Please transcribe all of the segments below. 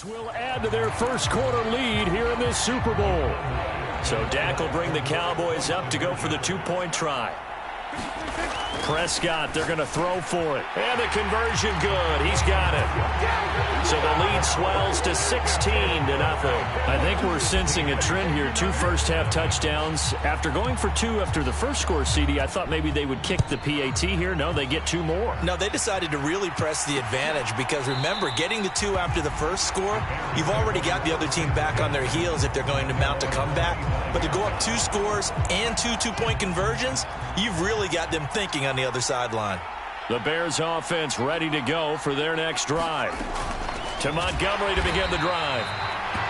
Will add to their first quarter lead here in this Super Bowl. So Dak will bring the Cowboys up to go for the two-point try. Prescott, they're going to throw for it. And the conversion good. He's got it. So the lead swells to 16-0. I think we're sensing a trend here. 2 first-half touchdowns. After going for 2 after the first score, CD, I thought maybe they would kick the PAT here. No, they get 2 more. No, they decided to really press the advantage because, remember, getting the 2 after the first score, you've already got the other team back on their heels if they're going to mount a comeback. But to go up 2 scores and 2 two-point conversions, you've really got them thinking on the other sideline. The Bears offense ready to go for their next drive. To Montgomery to begin the drive.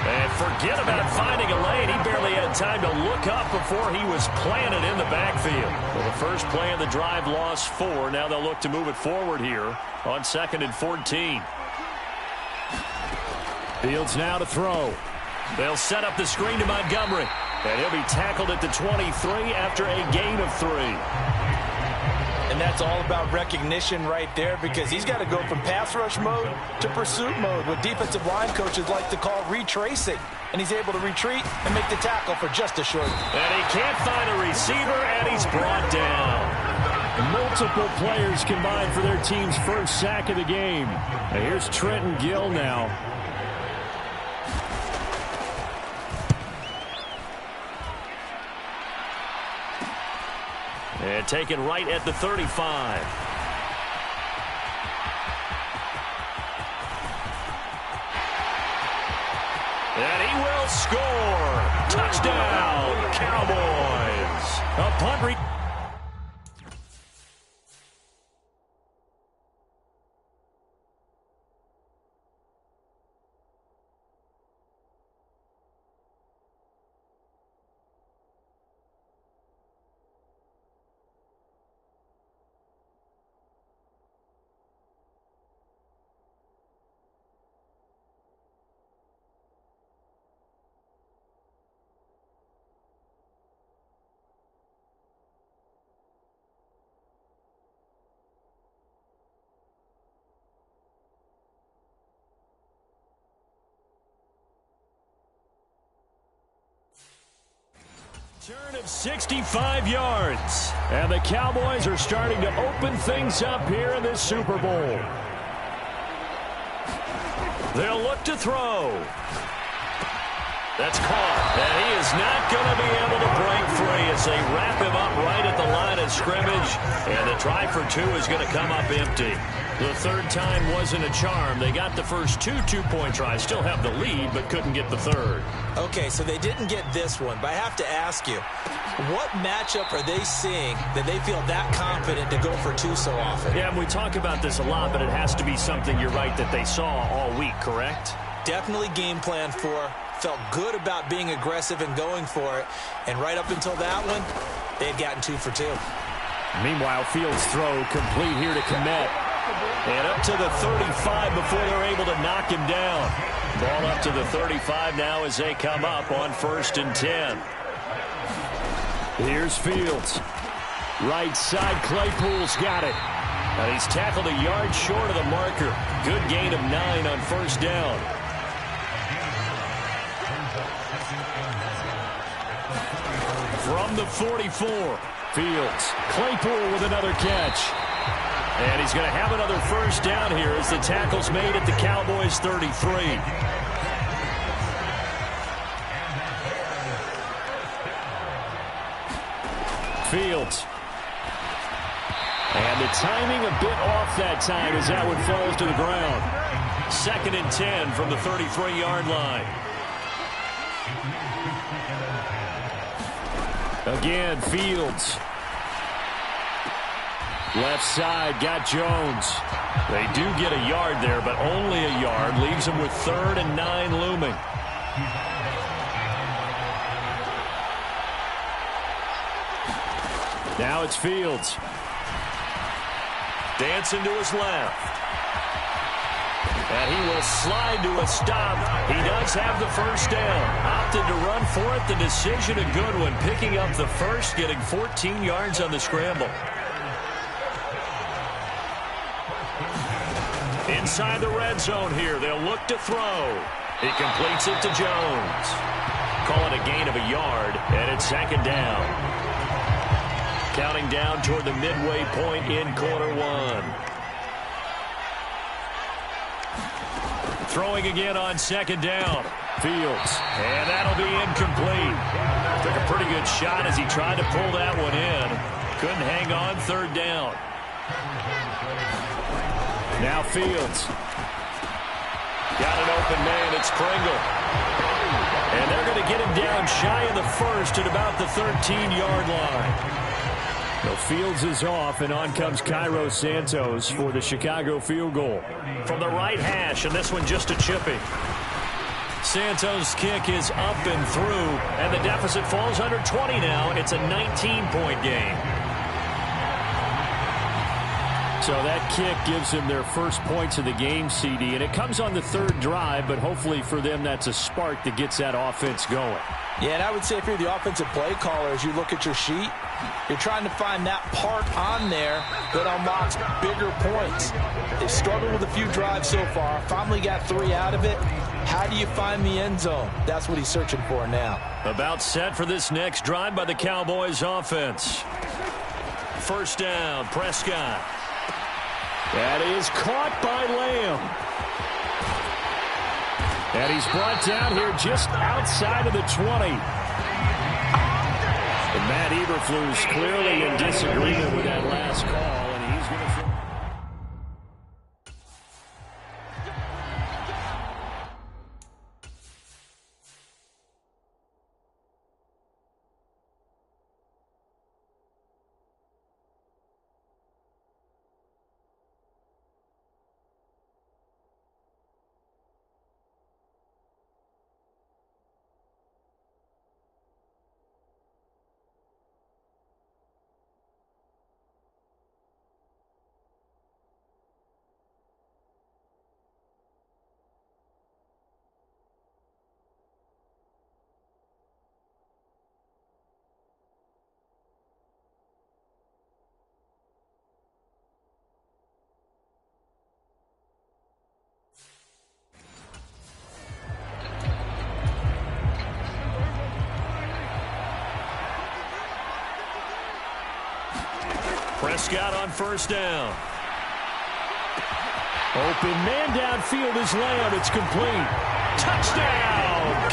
And forget about finding a lane. He barely had time to look up before he was planted in the backfield. Well, the first play of the drive lost 4. Now they'll look to move it forward here on 2nd and 14. Fields now to throw. They'll set up the screen to Montgomery. And he'll be tackled at the 23 after a gain of 3. And that's all about recognition right there because he's got to go from pass rush mode to pursuit mode, what defensive line coaches like to call retracing. And he's able to retreat and make the tackle for just a short. And he can't find a receiver, and he's brought down. Multiple players combined for their team's first sack of the game. And here's Trenton Gill now. And taken right at the 35. And he will score. Touchdown, Cowboys. A punt Turn of 65 yards. And the Cowboys are starting to open things up here in this Super Bowl. They'll look to throw. That's caught. And he is not going to be able to break free as they wrap him up right at the line of scrimmage. And the try for 2 is going to come up empty. The third time wasn't a charm. They got the first 2 two-point tries. Still have the lead, but couldn't get the third. Okay, so they didn't get this one. But I have to ask you, what matchup are they seeing that they feel that confident to go for 2 so often? Yeah, and we talk about this a lot, but it has to be something, you're right, that they saw all week, correct? Definitely game plan for. Felt good about being aggressive and going for it. And right up until that one, they had gotten 2 for 2. Meanwhile, Fields' throw complete here to Kmet. And up to the 35 before they're able to knock him down. Ball up to the 35 now as they come up on 1st and 10. Here's Fields. Right side, Claypool's got it. And he's tackled a yard short of the marker. Good gain of 9 on 1st down. From the 44, Fields. Claypool with another catch. And he's going to have another 1st down here as the tackle's made at the Cowboys' 33. Fields. And the timing a bit off that time as that one falls to the ground. 2nd and 10 from the 33-yard line. Again, Fields. Left side, got Jones. They do get a yard there, but only a yard. Leaves them with 3rd and 9 looming. Now it's Fields. Dancing to his left. And he will slide to a stop. He does have the 1st down. Opted to run for it. The decision a good one. Picking up the 1st, getting 14 yards on the scramble. Inside the red zone here. They'll look to throw. He completes it to Jones. Call it a gain of a yard, and it's second down. Counting down toward the midway point in quarter one. Throwing again on second down. Fields. And that'll be incomplete. Took a pretty good shot as he tried to pull that one in. Couldn't hang on third down. Now Fields. Got an open man. It's Pringle. And they're going to get him down shy of the first at about the 13-yard line. No, Fields is off, and on comes Cairo Santos for the Chicago field goal. From the right hash, and this one just a chipping. Santos' kick is up and through, and the deficit falls under 20 now. It's a 19-point game. So that kick gives them their first points of the game, CD, and it comes on the third drive, but hopefully for them that's a spark that gets that offense going. Yeah, and I would say if you're the offensive play caller, as you look at your sheet, you're trying to find that part on there that unlocks bigger points. They've struggled with a few drives so far, finally got 3 out of it. How do you find the end zone? That's what he's searching for now. About set for this next drive by the Cowboys offense. First down, Prescott. That is caught by Lamb. And he's brought down here just outside of the 20. And Matt Eberflus clearly in disagreement with that last call, and he's going to... Prescott on first down. Open man downfield is Lamb. It's complete. Touchdown!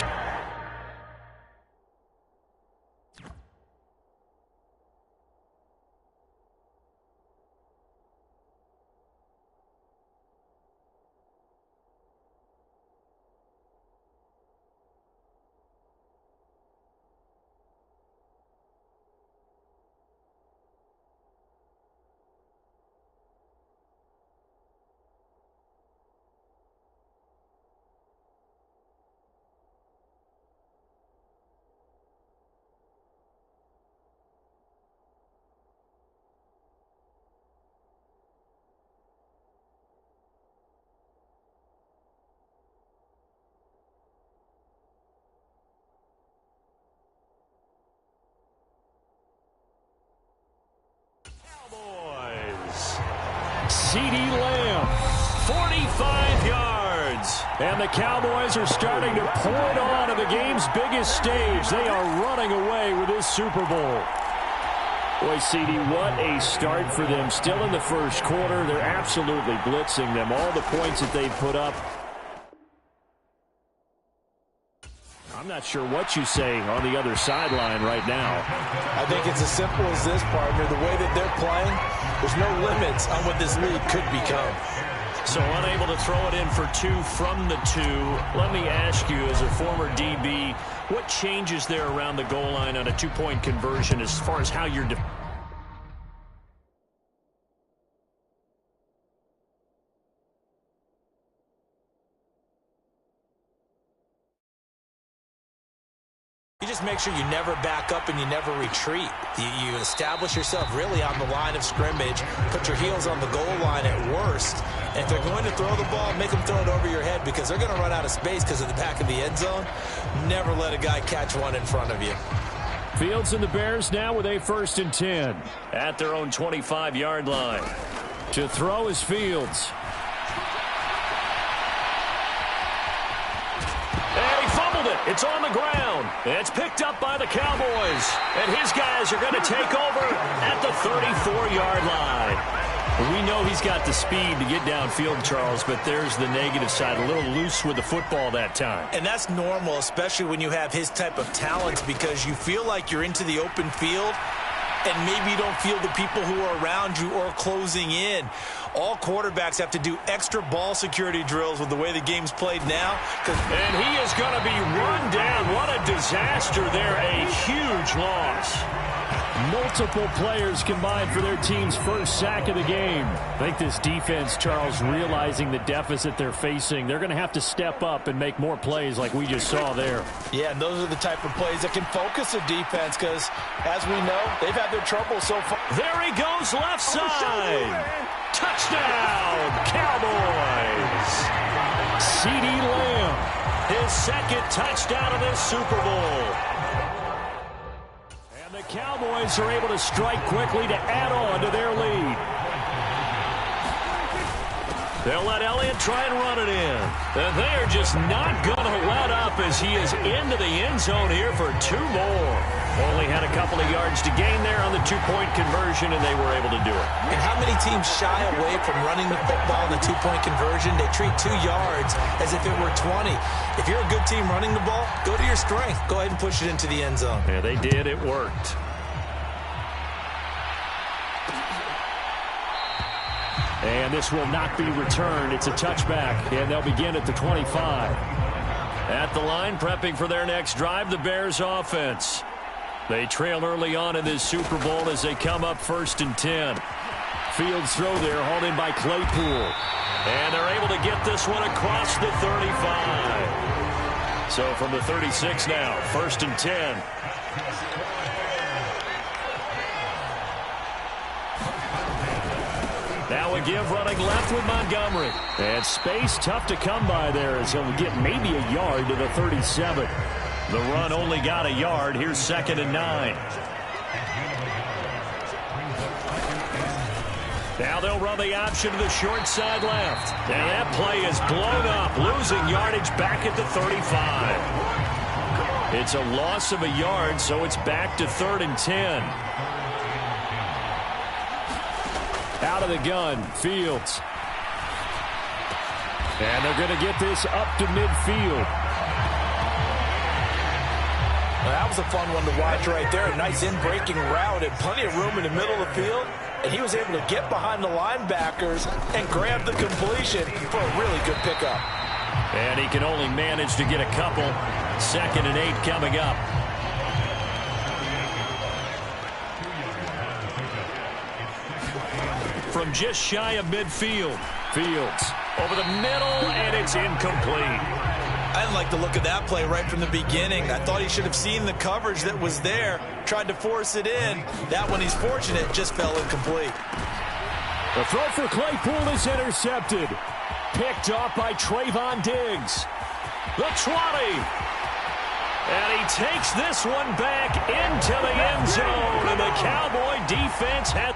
CeeDee Lamb, 45 yards. And the Cowboys are starting to pour it on the game's biggest stage. They are running away with this Super Bowl. Boy, CD, what a start for them. Still in the first quarter. They're absolutely blitzing them. All the points that they've put up. I'm not sure what you say on the other sideline right now. I think it's as simple as this, partner. The way that they're playing, there's no limits on what this league could become. So unable to throw it in for 2 from the 2. Let me ask you, as a former DB, what changes there around the goal line on a 2-point conversion as far as how you're You just make sure you never back up and you never retreat. You establish yourself really on the line of scrimmage, put your heels on the goal line at worst, and if they're going to throw the ball, make them throw it over your head because they're going to run out of space because of the back of the end zone. Never let a guy catch one in front of you. Fields and the Bears now with a 1st and 10 at their own 25-yard line. To throw is Fields. It's on the ground. It's picked up by the Cowboys. And his guys are going to take over at the 34-yard line. We know he's got the speed to get downfield, Charles, but there's the negative side. A little loose with the football that time. And that's normal, especially when you have his type of talents, because you feel like you're into the open field and maybe you don't feel the people who are around you or closing in. All quarterbacks have to do extra ball security drills with the way the game's played now. And he is going to be run down. What a disaster there. A huge loss. Multiple players combined for their team's first sack of the game. I think this defense, Charles, realizing the deficit they're facing, they're going to have to step up and make more plays like we just saw there. Yeah, and those are the type of plays that can focus a defense because, as we know, they've had their trouble so far. There he goes, left side. Touchdown, Cowboys. CeeDee Lamb. His second touchdown of this Super Bowl. The Cowboys are able to strike quickly to add on to their lead. They'll let Elliott try and run it in. And they are just not going to let up as he is into the end zone here for 2 more. Only had a couple of yards to gain there on the 2-point conversion, and they were able to do it. And how many teams shy away from running the football in the 2-point conversion? They treat 2 yards as if it were 20. If you're a good team running the ball, go to your strength. Go ahead and push it into the end zone. Yeah, they did. It worked. And this will not be returned. It's a touchback, and they'll begin at the 25. At the line, prepping for their next drive, the Bears offense. They trail early on in this Super Bowl as they come up 1st and 10. Fields throw there, hauled in by Claypool. And they're able to get this one across the 35. So from the 36 now, 1st and 10. Now a give running left with Montgomery. And space tough to come by there as he'll get maybe a yard to the 37. The run only got a yard. Here's 2nd and 9. Now they'll run the option to the short side left. And that play is blown up, losing yardage back at the 35. It's a loss of a yard, so it's back to 3rd and 10. Out of the gun, Fields. And they're going to get this up to midfield. Well, that was a fun one to watch right there. A nice in-breaking route and plenty of room in the middle of the field. And he was able to get behind the linebackers and grab the completion for a really good pickup. And he can only manage to get a couple. 2nd and 8 coming up. From just shy of midfield. Fields over the middle, and it's incomplete. I didn't like the look of that play right from the beginning. I thought he should have seen the coverage that was there, tried to force it in. That one, he's fortunate, just fell incomplete. The throw for Claypool is intercepted. Picked off by Trayvon Diggs. The 20. And he takes this one back into the end zone, and the Cowboy defense had...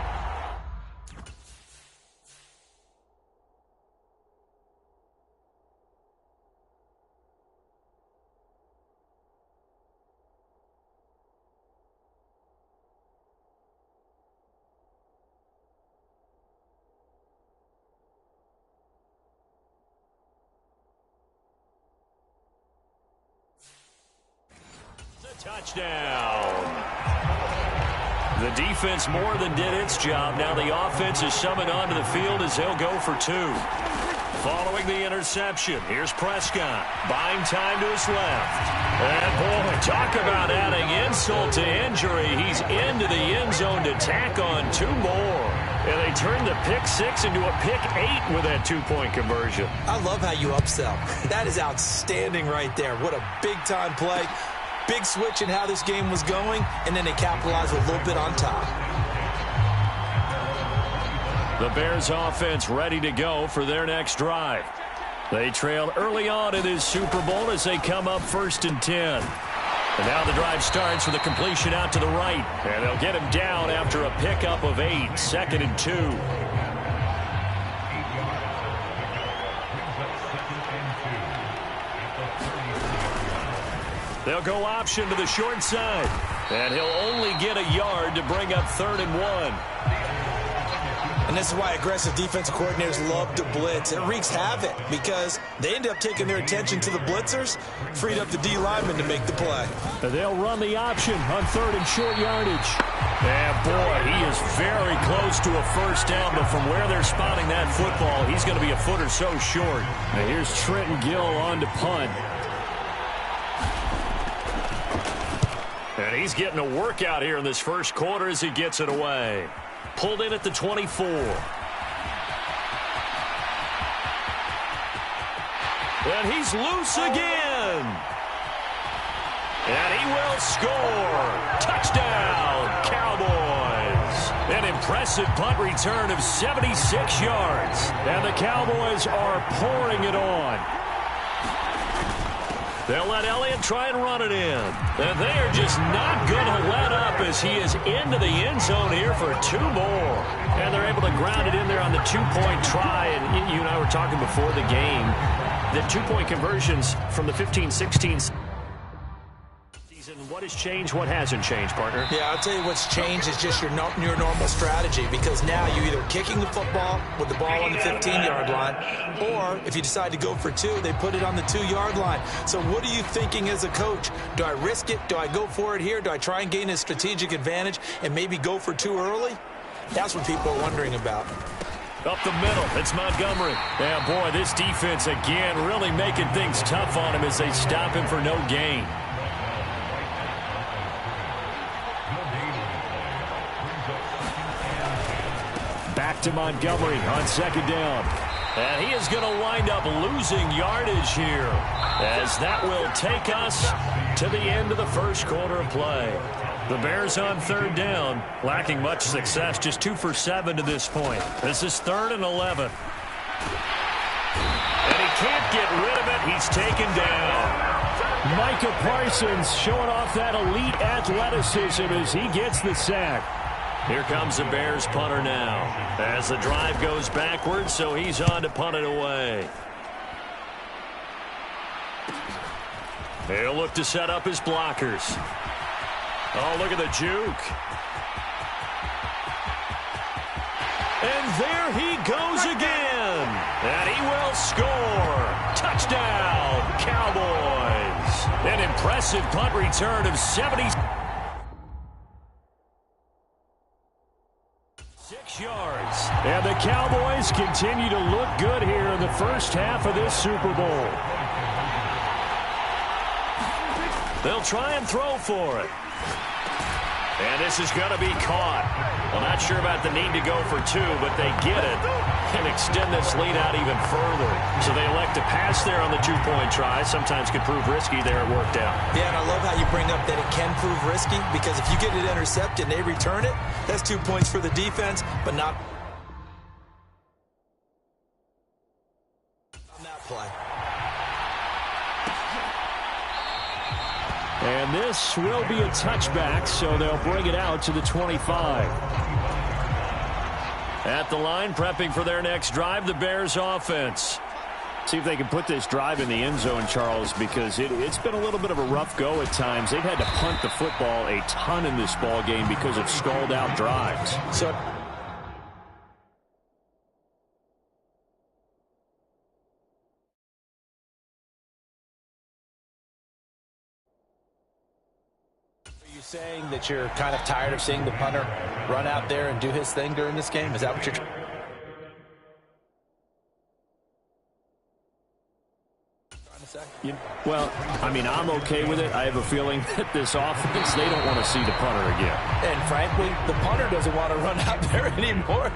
Touchdown. The defense more than did its job. Now the offense is summoned onto the field as they'll go for 2. Following the interception, here's Prescott. Buying time to his left. And boy, talk about adding insult to injury. He's into the end zone to tack on 2 more. And they turn the pick 6 into a pick 8 with that 2-point conversion. I love how you upsell. That is outstanding right there. What a big-time play. Big switch in how this game was going, and then they capitalized a little bit on top. The Bears offense ready to go for their next drive. They trailed early on in this Super Bowl as they come up 1st and 10. And now the drive starts with a completion out to the right. And they'll get him down after a pickup of 8, 2nd and 2. They'll go option to the short side. And he'll only get a yard to bring up 3rd and 1. And this is why aggressive defensive coordinators love to blitz. It wreaks havoc because they end up taking their attention to the blitzers, freed up the D lineman to make the play. They'll run the option on 3rd and short yardage. And boy, he is very close to a first down, but from where they're spotting that football, he's going to be a foot or so short. And here's Trenton Gill on to punt. And he's getting a workout here in this first quarter as he gets it away. Pulled in at the 24. And he's loose again. And he will score. Touchdown, Cowboys. An impressive punt return of 76 yards. And the Cowboys are pouring it on. They'll let Elliott try and run it in. And they are just not going to let up as he is into the end zone here for 2 more. And they're able to ground it in there on the 2-point try. And you and I were talking before the game. The 2-point conversions from the 15-16 season. What has changed? What hasn't changed, partner? Yeah, I'll tell you what's changed is just your normal strategy, because now you're either kicking the football with the ball on the 15-yard line, or if you decide to go for 2, they put it on the 2-yard line. So what are you thinking as a coach? Do I risk it? Do I go for it here? Do I try and gain a strategic advantage and maybe go for 2 early? That's what people are wondering about. Up the middle, it's Montgomery. Yeah, boy, this defense again really making things tough on him as they stop him for no gain. Back to Montgomery on 2nd down. And he is going to wind up losing yardage here, as that will take us to the end of the first quarter of play. The Bears on 3rd down, lacking much success, just 2 for 7 to this point. This is 3rd and 11. And he can't get rid of it. He's taken down. Micah Parsons showing off that elite athleticism as he gets the sack. Here comes the Bears punter now, as the drive goes backwards, so he's on to punt it away. He'll look to set up his blockers. Oh, look at the juke. And there he goes again. And he will score. Touchdown, Cowboys. An impressive punt return of 76 yards. And the Cowboys continue to look good here in the first half of this Super Bowl. They'll try and throw for it. And this is going to be caught. Well, not sure about the need to go for 2, but they get it and extend this lead out even further. So they elect to pass there on the 2-point try. Sometimes could prove risky. There it worked out. Yeah, and I love how you bring up that it can prove risky, because if you get it intercepted and they return it, that's 2 points for the defense, but not on that play. And this will be a touchback, so they'll bring it out to the 25. At the line, prepping for their next drive, the Bears offense. See if they can put this drive in the end zone, Charles, because it's been a little bit of a rough go at times. They've had to punt the football a ton in this ball game because of stalled-out drives. So saying that you're kind of tired of seeing the punter run out there and do his thing during this game? Is that what you're trying to say? Well, I mean, I'm okay with it. I have a feeling that this offense, they don't want to see the punter again. And frankly, the punter doesn't want to run out there anymore.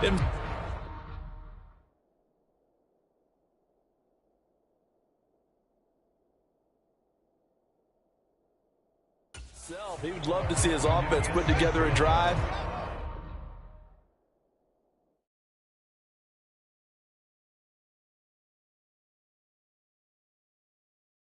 He would love to see his offense put together a drive